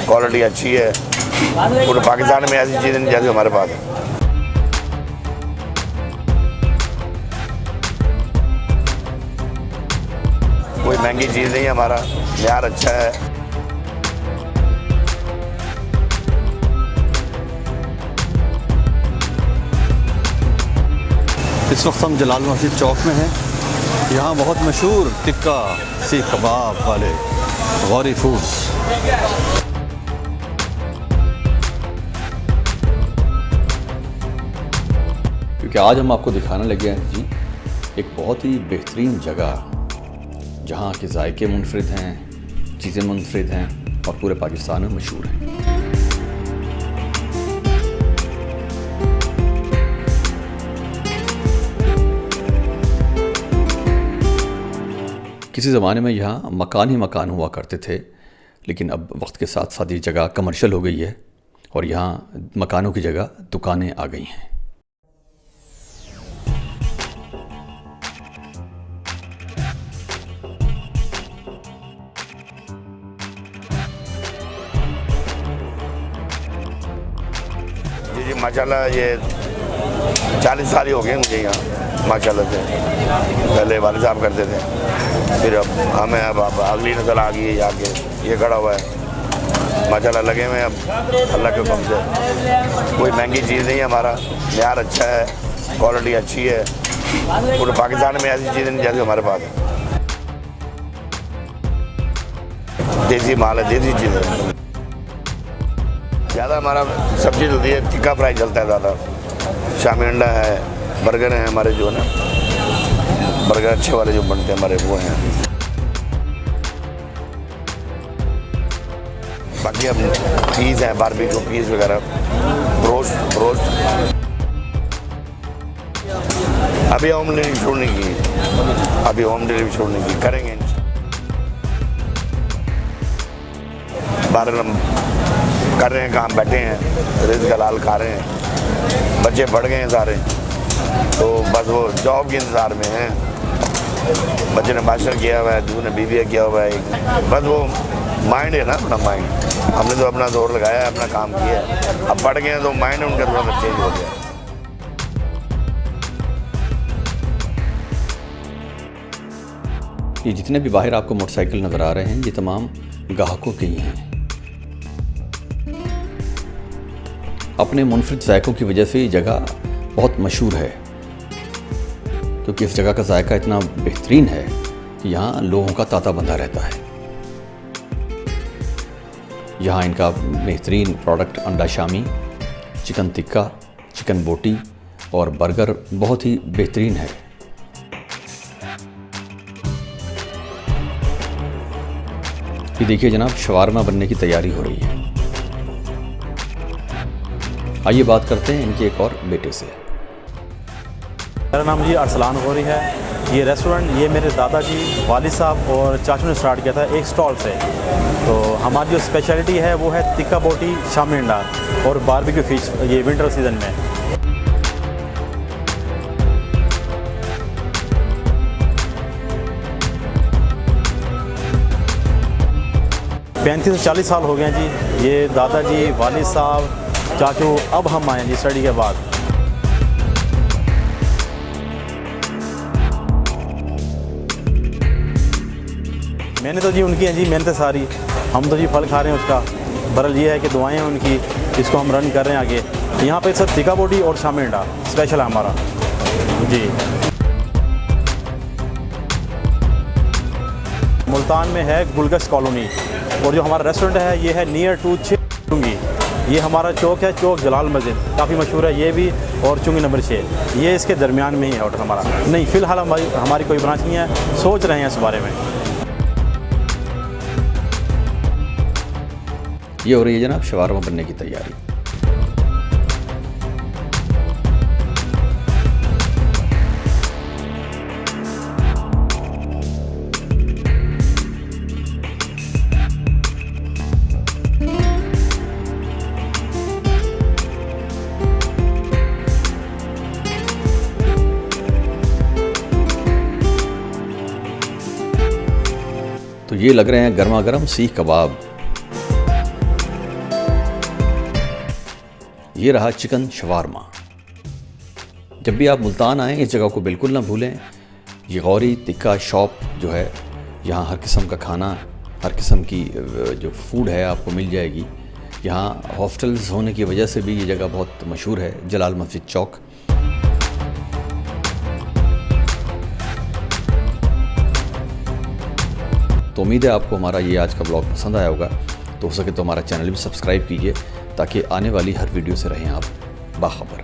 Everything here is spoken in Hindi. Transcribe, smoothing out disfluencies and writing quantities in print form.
क्वालिटी अच्छी है, पूरे पाकिस्तान में ऐसी चीज़ें नहीं जैसे हमारे पास है। कोई महंगी चीज़ नहीं है, हमारा यार अच्छा है। इस वक्त हम जलाल मस्जिद चौक में हैं। यहाँ बहुत मशहूर टिक्का सीख कबाब वाले गौरी फूड्स। क्योंकि आज हम आपको दिखाने लगे हैं जी एक बहुत ही बेहतरीन जगह जहाँ के जायके मुनफरिद हैं, चीज़ें मुनफरिद हैं और पूरे पाकिस्तान में मशहूर हैं। किसी ज़माने में यहाँ मकान ही मकान हुआ करते थे, लेकिन अब वक्त के साथ साथ ये जगह कमर्शियल हो गई है और यहाँ मकानों की जगह दुकानें आ गई हैं। जी जी माशाल्लाह, ये 40 साल ही हो गए मुझे यहाँ माशाल्लाह से। पहले वाले साहब करते थे, फिर अब हमें अब अगली नस्ल आ गई है, आके ये खड़ा हुआ है माशाल्लाह, लगे हुए हैं अब अल्लाह के हुक्म से। कोई महंगी चीज़ नहीं है, हमारा यार अच्छा है, क्वालिटी अच्छी है, पूरे पाकिस्तान में ऐसी चीज़ें नहीं जैसे हमारे पास है। देसी माल है, देसी चीज़ें। ज़्यादा हमारा सब्जी चलती है, टिक्का फ्राई चलता है ज़्यादा, शामी अंडा है, बर्गर हैं हमारे जो है ना, बर्गर अच्छे वाले जो बनते हैं हमारे वो हैं। बाकी अब पीस हैं, बारबेक्यू पीस वगैरह, रोस्ट अभी होम डिलीवरी शुरू नहीं की, अभी होम डिलीवरी शुरू नहीं की, करेंगे। बारह कर रहे हैं काम, बैठे हैं, रिज़्क़ हलाल खा रहे हैं, बच्चे बढ़ गए हैं सारे, तो बस वो जॉब के इंतज़ार में हैं। बच्चे ने मास्टर किया हुआ है, दूसरे ने BBA किया हुआ है, बस वो माइंड है ना, अपना माइंड। हमने तो अपना जोर लगाया है, अपना काम किया है, अब बढ़ गए हैं तो माइंड उनका थोड़ा सा चेंज हो गया। ये जितने भी बाहर आपको मोटरसाइकिल नज़र आ रहे हैं, ये तमाम ग्राहकों के ही हैं। अपने मुनफरिद जायकों की वजह से ये जगह बहुत मशहूर है, क्योंकि इस जगह का जायका इतना बेहतरीन है कि यहाँ लोगों का तांता बंधा रहता है। यहाँ इनका बेहतरीन प्रोडक्ट अंडा शामी, चिकन टिक्का, चिकन बोटी और बर्गर बहुत ही बेहतरीन है। ये देखिए जनाब, शवारमा बनने की तैयारी हो रही है। आइए बात करते हैं इनके एक और बेटे से। मेरा नाम जी अरसलान गौरी है। ये रेस्टोरेंट ये मेरे दादाजी, वालिद साहब और चाचू ने स्टार्ट किया था एक स्टॉल से। तो हमारी जो स्पेशलिटी है वो है टिक्का बोटी, शामी अंडा और बारबेक्यू फिश, ये विंटर सीज़न में। 35 से 40 साल हो गए हैं जी। ये दादाजी, वालिद साहब, चाचू, अब हम आए हैं जी स्टडी के बाद। मैंने तो जी उनकी हैं जी मेहनत सारी, हम तो जी फल खा रहे हैं उसका। बरल ये है कि दुआएं हैं उनकी, इसको हम रन कर रहे हैं आगे। यहाँ पे सर टिक्का बोटी और शामी अंडा स्पेशल है हमारा जी। मुल्तान में है गुलगश कॉलोनी, और जो हमारा रेस्टोरेंट है ये है नियर टू चुंगी। ये हमारा चौक है, चौक जलाल मस्जिद, काफ़ी मशहूर है ये भी, और चुंगी नंबर 6, ये इसके दरमियान में ही है होटल हमारा। नहीं, फ़िलहाल हमारी कोई ब्रांच नहीं है, सोच रहे हैं इस बारे में। ये हो रही है जनाब शवारमा बनने की तैयारी। तो ये लग रहे हैं गर्मा गर्म सीख कबाब। ये रहा चिकन शवारमा। जब भी आप मुल्तान आएँ इस जगह को बिल्कुल ना भूलें। ये गौरी तिक्का शॉप जो है, यहाँ हर किस्म का खाना, हर किस्म की जो फूड है आपको मिल जाएगी। यहाँ हॉस्टल्स होने की वजह से भी ये जगह बहुत मशहूर है, जलाल मस्जिद चौक। तो उम्मीद है आपको हमारा ये आज का ब्लॉग पसंद आया होगा। तो हो सके तो हमारा चैनल भी सब्सक्राइब कीजिए ताकि आने वाली हर वीडियो से रहें आप बाखबर।